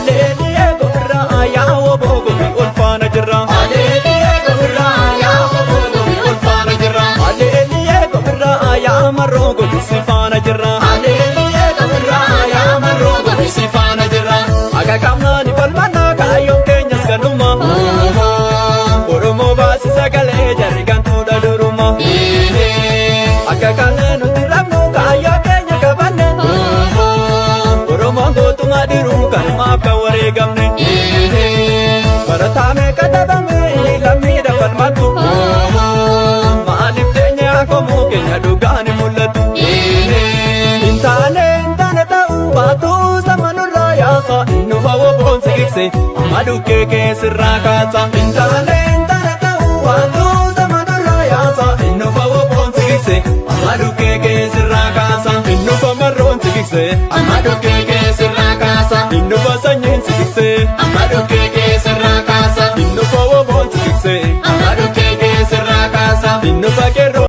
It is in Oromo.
Aleeliye gobirraa yaa woboo gobi ulfaana jirra. Aleeliye gobirraa yaa woboo gobi ulfaana jirra. Aleeliye gobirraa yaa marroo gobi sifaana jirra. Aleeliye gobirraa yaa marroo gobi sifaana jirra. Akka qaamnaani falmannaa kaayyoon keenyas ganuma. Oromoo baasi sagalee jarri gantuudha duruma. Akka kanneen nuti rabnu kaayyoo keenya qabanne. Oromoon gootummaa diruu kanumaaf kan wareegamne. Barataa meeqa dhabame lammiidha falmatu. Maaliif teenya qomoo keenya dhugaan mul'atu. Intaane ta'uu baatu samanurraa yaasa. Innufa woboon siqikse amma dhukkee keessirraa kaasa. Intaane ta'uu baatu samanurraa yaasa. Innufa woboon siqikse amma dhukkee keessirraa kaasa. Innufa marroon siqikse amma dhukkee keessirraa kaasa. Innufa sanyiin siqikse amma dhukkee